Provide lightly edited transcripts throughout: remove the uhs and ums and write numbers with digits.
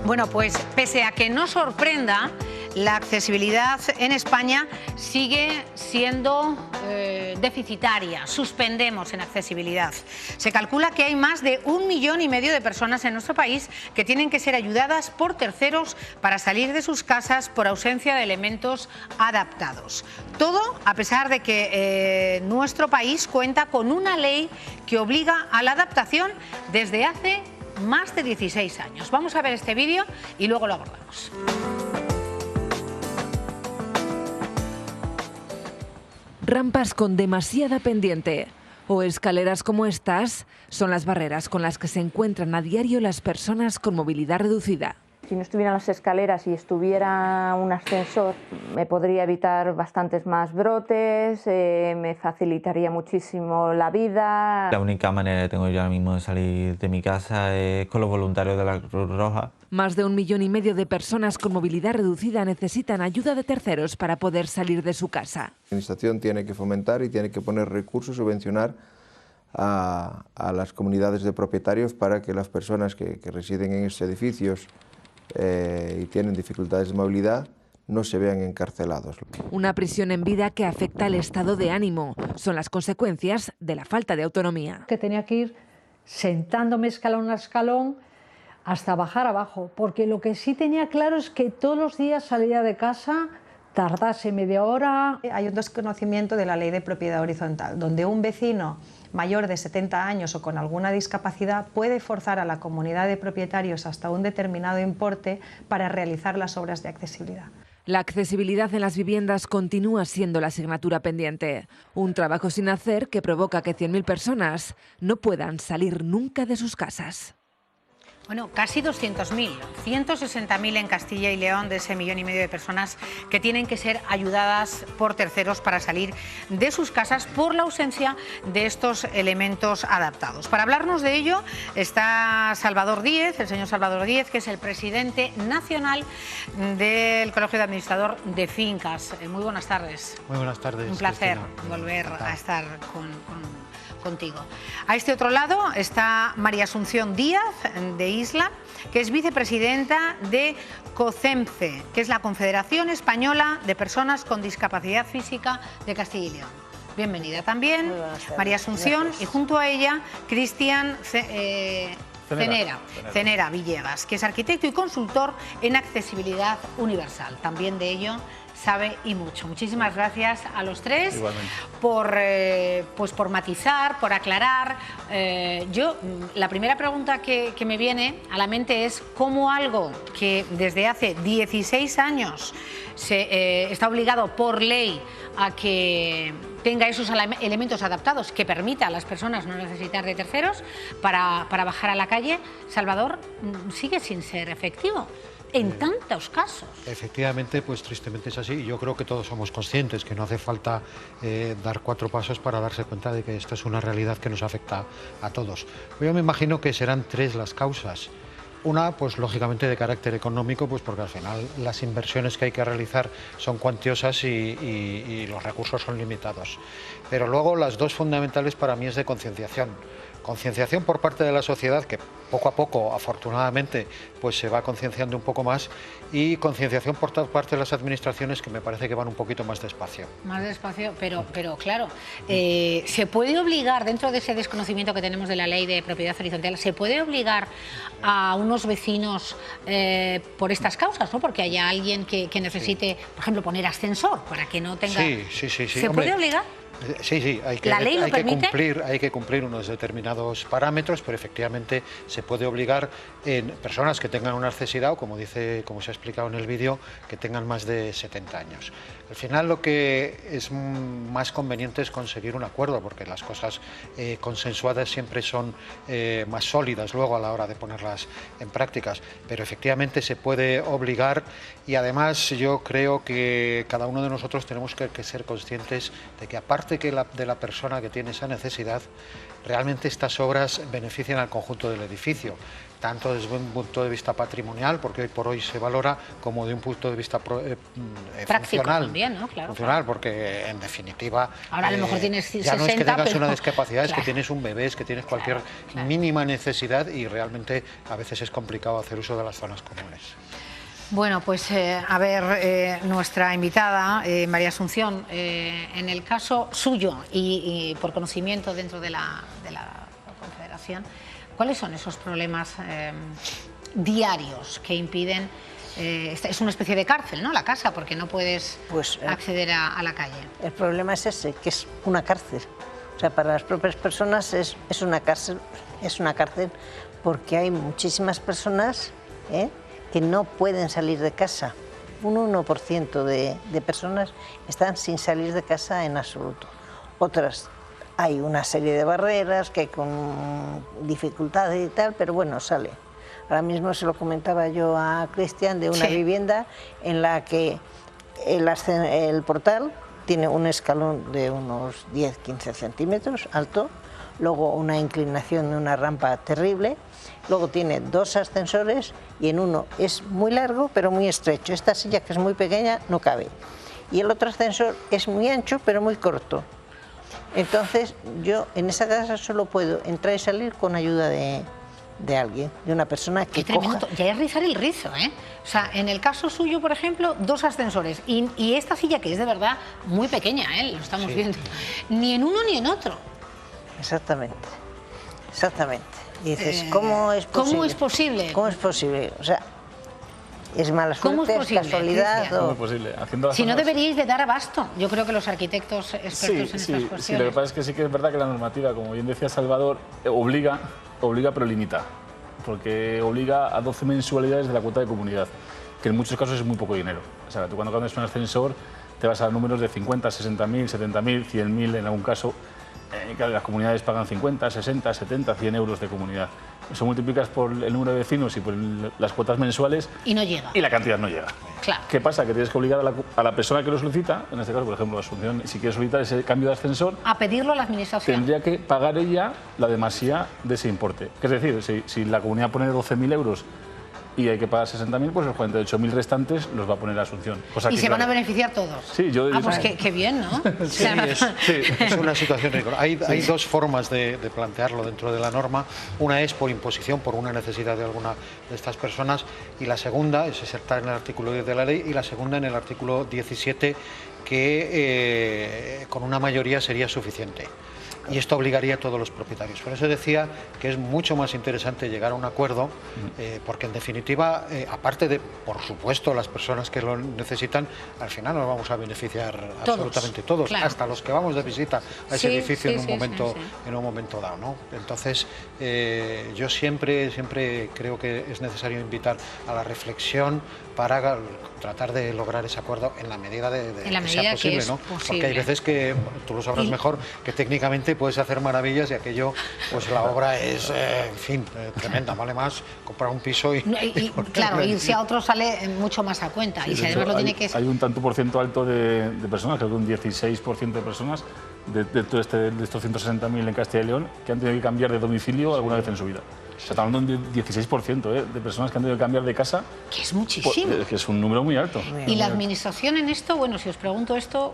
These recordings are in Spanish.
Bueno, pues pese a que no sorprenda, la accesibilidad en España sigue siendo deficitaria. Suspendemos en accesibilidad. Se calcula que hay más de 1,5 millones de personas en nuestro país que tienen que ser ayudadas por terceros para salir de sus casas por ausencia de elementos adaptados. Todo a pesar de que nuestro país cuenta con una ley que obliga a la adaptación desde hace más de 16 años. Vamos a ver este vídeo y luego lo abordamos. Rampas con demasiada pendiente o escaleras como estas son las barreras con las que se encuentran a diario las personas con movilidad reducida. Si no estuvieran las escaleras y estuviera un ascensor, me podría evitar bastantes más brotes, me facilitaría muchísimo la vida. La única manera que tengo yo ahora mismo de salir de mi casa es con los voluntarios de la Cruz Roja. Más de 1,5 millones de personas con movilidad reducida necesitan ayuda de terceros para poder salir de su casa. La Administración tiene que fomentar y tiene que poner recursos, subvencionar a las comunidades de propietarios para que las personas que residen en estos edificios y tienen dificultades de movilidad no se vean encarcelados. Una prisión en vida que afecta al estado de ánimo. Son las consecuencias de la falta de autonomía. Que tenía que ir sentándome escalón a escalón hasta bajar abajo, porque lo que sí tenía claro es que todos los días salía de casa, tardase media hora. Hay un desconocimiento de la ley de propiedad horizontal, donde un vecino mayor de 70 años o con alguna discapacidad puede forzar a la comunidad de propietarios hasta un determinado importe para realizar las obras de accesibilidad. La accesibilidad en las viviendas continúa siendo la asignatura pendiente. Un trabajo sin hacer que provoca que 100.000 personas no puedan salir nunca de sus casas. Bueno, casi 200.000, 160.000 en Castilla y León, de ese 1,5 millones de personas que tienen que ser ayudadas por terceros para salir de sus casas por la ausencia de estos elementos adaptados. Para hablarnos de ello está Salvador Díez, el señor Salvador Díez, que es el presidente nacional del Colegio de Administrador de Fincas. Muy buenas tardes. Muy buenas tardes. Un placer volver a estar contigo. A este otro lado está María Asunción Díaz, de Isla, que es vicepresidenta de COCEMCE, que es la Confederación Española de Personas con Discapacidad Física de Castilla y León. Bienvenida también, María Asunción, gracias. Y junto a ella, Cristian Cenera Villegas, que es arquitecto y consultor en accesibilidad universal. También de ello sabe y mucho. Muchísimas gracias a los tres por matizar, por aclarar. La primera pregunta que me viene a la mente es cómo algo que desde hace 16 años está obligado por ley a que tenga esos elementos adaptados que permita a las personas no necesitar de terceros para bajar a la calle, Salvador, sigue sin ser efectivo en tantos casos. Efectivamente, pues tristemente es así. Yo creo que todos somos conscientes que no hace falta dar 4 pasos para darse cuenta de que esto es una realidad que nos afecta a todos. Yo me imagino que serán 3 las causas. Una, pues lógicamente de carácter económico, pues porque al final las inversiones que hay que realizar son cuantiosas y los recursos son limitados. Pero luego las 2 fundamentales para mí es de concienciación. Concienciación por parte de la sociedad, que poco a poco, afortunadamente, pues se va concienciando un poco más, y concienciación por parte de las administraciones, que me parece que van un poquito más despacio. Más despacio, pero claro, ¿se puede obligar, dentro de ese desconocimiento que tenemos de la ley de propiedad horizontal, se puede obligar a unos vecinos por estas causas, ¿no? Porque haya alguien que necesite, por ejemplo, poner ascensor para que no tenga... Sí. ¿Se puede obligar? Sí, hay que cumplir unos determinados parámetros, pero efectivamente se puede obligar en personas que tengan una necesidad, o como se ha explicado en el vídeo, que tengan más de 70 años. Al final lo que es más conveniente es conseguir un acuerdo, porque las cosas consensuadas siempre son más sólidas luego a la hora de ponerlas en prácticas, pero efectivamente se puede obligar, y además yo creo que cada uno de nosotros tenemos que ser conscientes de que aparte de la persona que tiene esa necesidad, realmente estas obras benefician al conjunto del edificio, tanto desde un punto de vista patrimonial, porque hoy por hoy se valora, como de un punto de vista funcional. También, ¿no? Claro, funcional, porque en definitiva ahora a lo mejor tienes 60, ya no es que tengas pero... una discapacidad, es claro. que tienes un bebé, es que tienes cualquier mínima necesidad, y realmente a veces es complicado hacer uso de las zonas comunes. Bueno, pues a ver, nuestra invitada, María Asunción, en el caso suyo y por conocimiento dentro de la Confederación, ¿cuáles son esos problemas diarios que impiden? Es una especie de cárcel, ¿no? La casa, porque no puedes acceder a la calle. El problema es ese, que es una cárcel. O sea, para las propias personas es una cárcel porque hay muchísimas personas que no pueden salir de casa. Un 1% de personas están sin salir de casa en absoluto. Otras, hay una serie de barreras que con dificultades y tal, pero bueno, sale. Ahora mismo se lo comentaba yo a Cristian de una vivienda en la que el portal tiene un escalón de unos 10-15 centímetros alto, luego una inclinación de una rampa terrible, luego tiene 2 ascensores y en uno es muy largo pero muy estrecho. Esta silla, que es muy pequeña, no cabe. Y el otro ascensor es muy ancho pero muy corto. Entonces yo en esa casa solo puedo entrar y salir con ayuda de alguien, de una persona que coja. Ya es rizar el rizo, ¿eh? O sea, en el caso suyo, por ejemplo, 2 ascensores y esta silla, que es de verdad muy pequeña, lo estamos viendo, ni en uno ni en otro. Exactamente, exactamente. Y dices, ¿cómo es posible? ¿Cómo es posible? ¿Cómo es posible? O sea, ¿es mala suerte, es casualidad? ¿Cómo es posible? Si no, deberíais de dar abasto. Yo creo que los arquitectos expertos en estas cuestiones. Sí, lo que pasa es que sí que es verdad que la normativa, como bien decía Salvador, obliga pero limita, porque obliga a 12 mensualidades de la cuota de comunidad, que en muchos casos es muy poco dinero. O sea, tú cuando cambias un ascensor te vas a números de 50, 60.000, 70.000, 100.000 en algún caso. Las comunidades pagan 50, 60, 70, 100 euros de comunidad. Eso multiplicas por el número de vecinos y por las cuotas mensuales y no llega. Y la cantidad no llega. Claro. ¿Qué pasa? Que tienes que obligar a la persona que lo solicita, en este caso, por ejemplo, Asunción, si quiere solicitar ese cambio de ascensor, a pedirlo a la administración. Tendría que pagar ella la demasía de ese importe. Es decir, si la comunidad pone 12.000 euros y hay que pagar 60.000, pues los 48.000 restantes los va a poner Asunción. Y se van a beneficiar todos. Sí, yo... pues qué bien, ¿no? Sí, es una situación ridícula. Hay 2 formas de plantearlo dentro de la norma. Una es por imposición, por una necesidad de alguna de estas personas, y la segunda, esa está en el artículo 10 de la ley, y la segunda en el artículo 17, que con una mayoría sería suficiente. Y esto obligaría a todos los propietarios. Por eso decía que es mucho más interesante llegar a un acuerdo, porque en definitiva, aparte de, por supuesto, las personas que lo necesitan, al final nos vamos a beneficiar absolutamente todos, claro. Hasta los que vamos de visita a ese edificio en un momento dado, ¿no? Entonces, yo siempre creo que es necesario invitar a la reflexión para tratar de lograr ese acuerdo en la medida que sea posible, ¿no? Porque hay veces que, tú lo sabrás mejor, que técnicamente puedes hacer maravillas y aquello, pues la obra es, en fin, tremenda, vale más comprar un piso y claro, irse a otro sale mucho más a cuenta. Sí, y si además lo tiene que... Hay un tanto por ciento alto de personas, creo que un 16% de personas de estos 160.000 en Castilla y León, que han tenido que cambiar de domicilio alguna vez en su vida. O sea, estamos hablando de 16% de personas que han tenido que cambiar de casa. Que es muchísimo. Que es un número muy alto. ¿Y la administración en esto? Bueno, si os pregunto esto...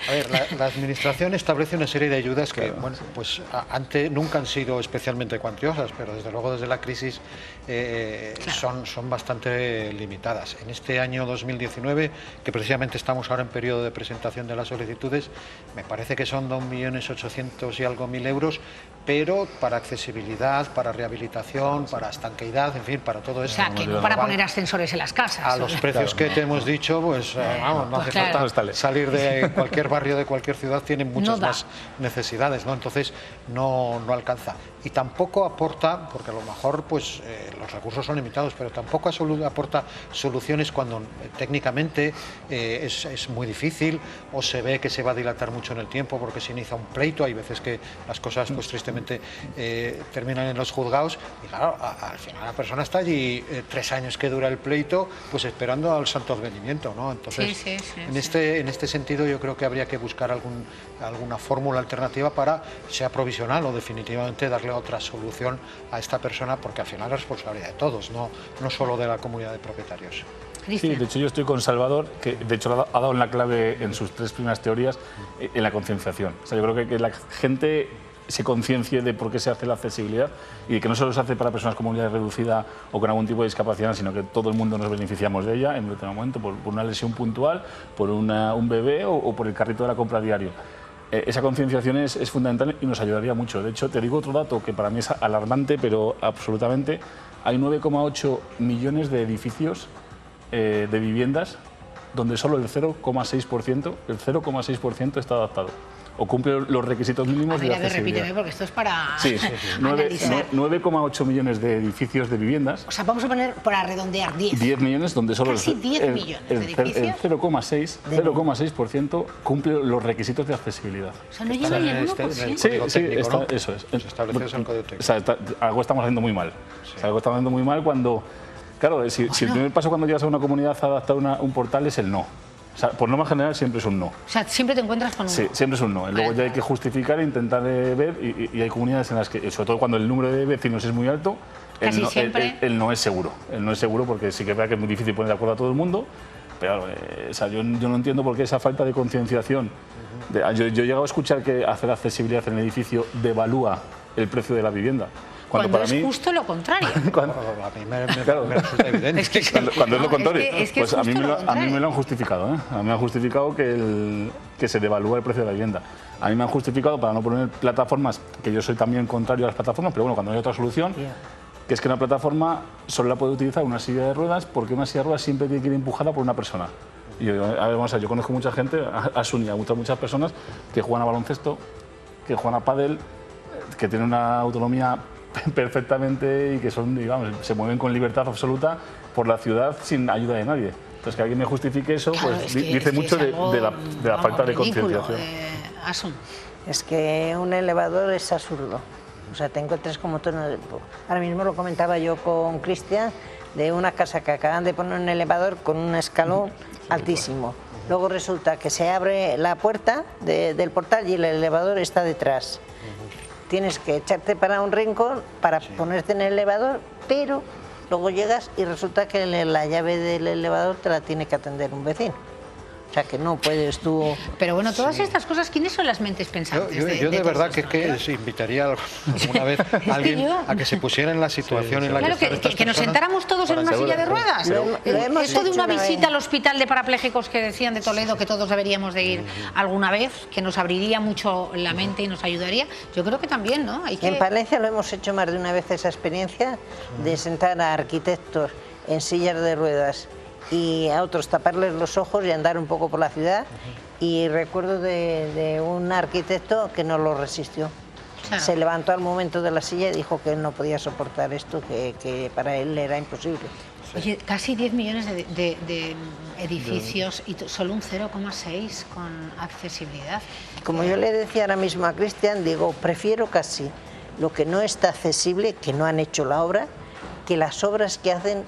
A ver, la administración establece una serie de ayudas que, bueno, pues nunca han sido especialmente cuantiosas, pero desde luego desde la crisis son bastante limitadas. En este año 2019, que precisamente estamos ahora en periodo de presentación de las solicitudes, me parece que son 2.800.000 y algo euros, pero para accesibilidad, para rehabilitación, para estanqueidad, en fin, para todo eso. O sea, que no para poner ascensores en las casas. A los precios que te hemos dicho, pues vamos, no hace falta salir de cualquier barrio, de cualquier ciudad, tienen muchas más necesidades, ¿no? Entonces no alcanza. Y tampoco aporta, porque a lo mejor pues los recursos son limitados, pero tampoco aporta soluciones cuando técnicamente es muy difícil o se ve que se va a dilatar mucho en el tiempo porque se inicia un pleito. Hay veces que las cosas pues tristemente terminan en los juzgados y claro, al final la persona está allí 3 años que dura el pleito, pues esperando al santo advenimiento, ¿no? Entonces, en este sentido yo creo que habría habría que buscar alguna fórmula alternativa para, sea provisional o definitivamente, darle otra solución a esta persona, porque al final es responsabilidad de todos, no solo de la comunidad de propietarios. Sí, de hecho yo estoy con Salvador, que de hecho ha dado en la clave en sus 3 primeras teorías, en la concienciación. O sea, yo creo que la gente se conciencie de por qué se hace la accesibilidad y de que no solo se hace para personas con movilidad reducida o con algún tipo de discapacidad, sino que todo el mundo nos beneficiamos de ella en un determinado momento, por una lesión puntual, por un bebé o por el carrito de la compra diario. Esa concienciación es fundamental y nos ayudaría mucho. De hecho, te digo otro dato que para mí es alarmante, pero absolutamente. Hay 9,8 millones de edificios de viviendas donde solo el 0,6% está adaptado o cumple los requisitos mínimos de accesibilidad. Repíteme, porque esto es para sí, analizar. 9,8 millones de edificios de viviendas. O sea, vamos a poner, para redondear, 10. 10 millones donde solo casi 10 millones de edificios. El 0,6% cumple los requisitos de accesibilidad. O sea, no llega ni al 1%. Sí, eso es. Se establece eso en el Código Técnico. O sea, algo estamos haciendo muy mal. Sí. O sea, algo estamos haciendo muy mal cuando... Claro, si el primer paso cuando llegas a una comunidad a adaptar un portal es el no. O sea, por norma general siempre es un no. O sea, siempre te encuentras con un no. Sí, siempre es un no. Luego ya hay que justificar e intentar ver, y hay comunidades en las que, sobre todo cuando el número de vecinos es muy alto, el no es seguro. El no es seguro porque sí que es verdad que es muy difícil poner de acuerdo a todo el mundo, pero o sea, yo no entiendo por qué esa falta de concienciación. Yo he llegado a escuchar que hacer accesibilidad en el edificio devalúa el precio de la vivienda. Cuando es justo lo contrario. A mí me resulta evidente. Cuando es lo contrario. Pues a mí me lo han justificado. A mí me han justificado que se devalúa el precio de la vivienda. A mí me han justificado para no poner plataformas, que yo soy también contrario a las plataformas, pero bueno, cuando hay otra solución, que es que una plataforma solo la puede utilizar una silla de ruedas, porque una silla de ruedas siempre tiene que ir empujada por una persona. Y yo conozco mucha gente, a muchas personas que juegan a baloncesto, que juegan a pádel, que tienen una autonomía perfectamente y que son, digamos, se mueven con libertad absoluta por la ciudad sin ayuda de nadie. Entonces, que alguien me justifique eso, claro, pues dice mucho de la falta de concienciación. Es que un elevador es absurdo. O sea, te encuentras como tú. Ahora mismo lo comentaba yo con Cristian, de una casa que acaban de poner un elevador con un escalón altísimo. Luego resulta que se abre la puerta del portal y el elevador está detrás. Tienes que echarte para un rincón para ponerte en el elevador, pero luego llegas y resulta que la llave del elevador te la tiene que atender un vecino. O sea, que no puedes tú... Pero bueno, todas estas cosas, ¿quiénes son las mentes pensantes? Yo de verdad que invitaría alguna vez a alguien a que se pusiera en la situación en la que están estas personas. Que nos sentáramos todos en una silla de ruedas. Esto de una visita al hospital de parapléjicos que decían de Toledo que todos deberíamos de ir alguna vez, que nos abriría mucho la mente y nos ayudaría, yo creo que también, ¿no? En Palencia lo hemos hecho más de una vez, esa experiencia de sentar a arquitectos en sillas de ruedas y a otros taparles los ojos y andar un poco por la ciudad. Y recuerdo de un arquitecto que no lo resistió. Claro. Se levantó al momento de la silla y dijo que él no podía soportar esto, que para él era imposible. Oye, casi 10 millones de edificios y solo un 0,6 con accesibilidad. Como yo le decía ahora mismo a Cristian, digo, prefiero casi lo que no está accesible, que no han hecho la obra, que las obras que hacen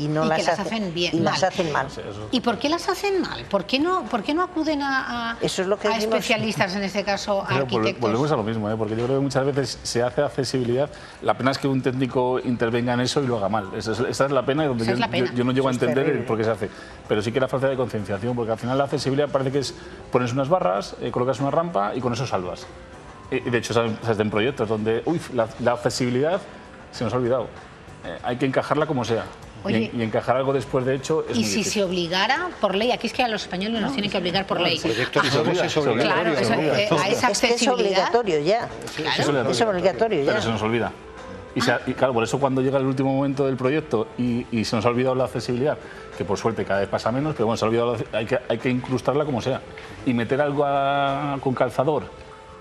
y las hacen bien, y las hacen mal. ¿Y por qué las hacen mal? ¿Por qué no acuden a especialistas, en este caso a arquitectos? Volvemos a lo mismo, porque yo creo que muchas veces se hace accesibilidad, la pena es que un técnico intervenga en eso y lo haga mal. Esa es la pena, donde yo no llego a entender el por qué se hace. Pero sí que la falta de concienciación, porque al final la accesibilidad parece que es pones unas barras, colocas una rampa y con eso salvas. De hecho, se hacen proyectos donde la accesibilidad se nos ha olvidado. Hay que encajarla como sea. Oye, y encajar algo después de hecho es y muy si difícil. Se obligara por ley, aquí es que a los españoles nos tienen que obligar por ley. Claro, a esa accesibilidad. Es obligatorio ya. Claro, es obligatorio ya. Pero se nos olvida. Y claro, por eso cuando llega el último momento del proyecto y se nos ha olvidado la accesibilidad, que por suerte cada vez pasa menos, pero bueno, se ha olvidado, hay que incrustarla como sea. Y meter algo con calzador,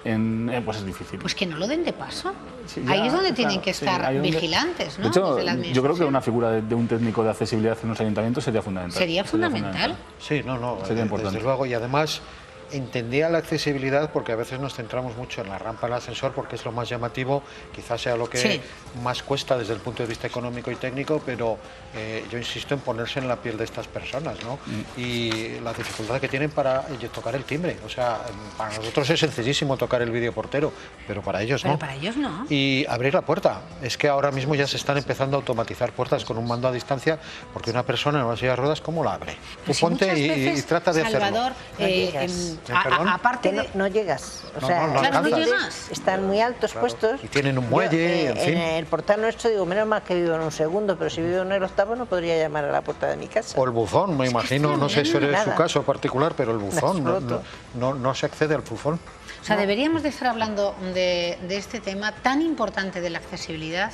pues es difícil. Pues que no lo den de paso. Sí, ahí es donde tienen que estar vigilantes, ¿no? De hecho, yo creo que una figura de un técnico de accesibilidad en los ayuntamientos sería fundamental. ¿Sería fundamental? Sí, sería importante. Desde luego, y además entendía la accesibilidad porque a veces nos centramos mucho en la rampa del ascensor porque es lo más llamativo, quizás sea lo que más cuesta desde el punto de vista económico y técnico, pero yo insisto en ponerse en la piel de estas personas, ¿no? Y la dificultad que tienen para tocar el timbre. O sea, para nosotros es sencillísimo tocar el videoportero, pero para ellos no. Pero para ellos no. Y abrir la puerta. Es que ahora mismo ya se están empezando a automatizar puertas con un mando a distancia, porque una persona en una silla de ruedas, ¿cómo la abre? Tú ponte y trata de Salvador, hacerlo. Aparte no llegas. O sea, claro, no llegas. Están muy altos puestos. Y tienen un muelle, en fin. En el portal nuestro digo, menos mal que vivo en un segundo, pero si vivo en el octavo no podría llamar a la puerta de mi casa. O el buzón, me imagino, no sé si es su caso particular, pero el buzón, no se accede al buzón. O sea, deberíamos de estar hablando de este tema tan importante de la accesibilidad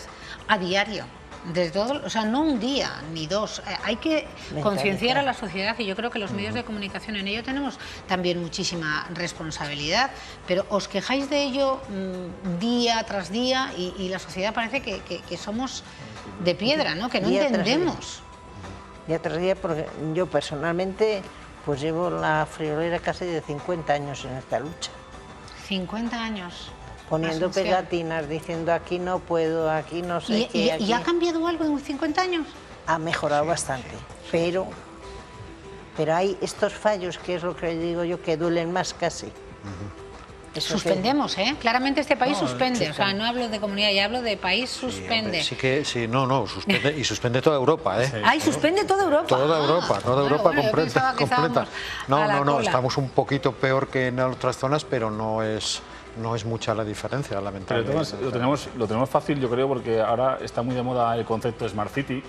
a diario. Desde todo, o sea, no un día ni dos, hay que concienciar a la sociedad y yo creo que los medios de comunicación en ello tenemos también muchísima responsabilidad, pero os quejáis de ello día tras día y la sociedad parece que somos de piedra, ¿no? Que no entendemos. Día tras día, porque yo personalmente pues llevo la friolera casi de 50 años en esta lucha. 50 años. Poniendo pegatinas, diciendo aquí no puedo, aquí no sé qué. ¿Y ha cambiado algo en 50 años? Ha mejorado bastante, pero hay estos fallos, que es lo que digo yo, que duelen más casi. Suspendemos, ¿eh? Claramente este país suspende. O sea, no hablo de comunidad, ya hablo de país suspende. Suspende y suspende toda Europa, ¿eh? ¡Ay, suspende toda Europa! Toda Europa completa. No, cola. estamos un poquito peor que en otras zonas, pero no es mucha la diferencia, lamentablemente. Pero lo tenemos fácil, yo creo, porque ahora está muy de moda el concepto de Smart City.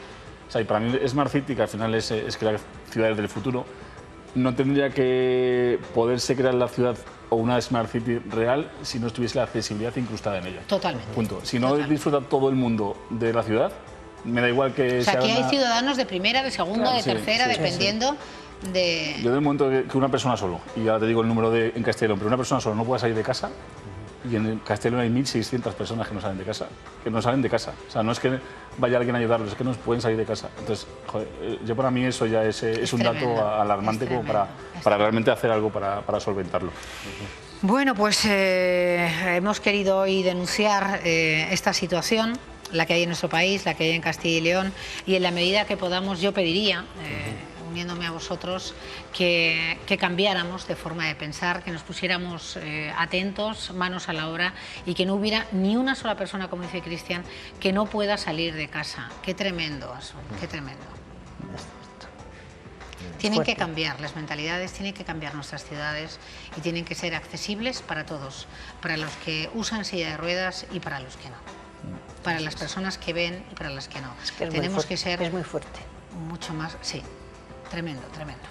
O sea, y para mí Smart City, que al final es crear ciudades del futuro, no tendría que poderse crear la ciudad o una Smart City real si no estuviese la accesibilidad incrustada en ella. Totalmente. Punto. Si no disfruta todo el mundo de la ciudad, me da igual que sea aquí hay ciudadanos de primera, de segunda, de tercera, dependiendo de... Yo, del momento que una persona solo, y ahora te digo el número en Castellón, pero una persona solo no puede salir de casa, y en Castellón hay 1.600 personas que no salen de casa, O sea, no es que vaya alguien a ayudarlos, es que no pueden salir de casa. Entonces, joder, yo para mí eso ya es un dato alarmante como para realmente hacer algo para solventarlo. Bueno, pues hemos querido hoy denunciar esta situación, la que hay en nuestro país, la que hay en Castilla y León, y en la medida que podamos, yo pediría, uniéndome a vosotros, que cambiáramos de forma de pensar, que nos pusiéramos atentos, manos a la obra y que no hubiera ni una sola persona, como dice Cristian, que no pueda salir de casa. Qué tremendo, Asun, qué tremendo. Tienen que cambiar las mentalidades, tienen que cambiar nuestras ciudades y tienen que ser accesibles para todos, para los que usan silla de ruedas y para los que no, para las personas que ven y para las que no. Tenemos que ser... Es muy fuerte. Mucho más, sí, tremendo, tremendo.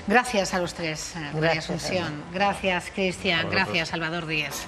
Gracias a los tres, María Asunción, gracias Cristian, gracias Salvador Díez.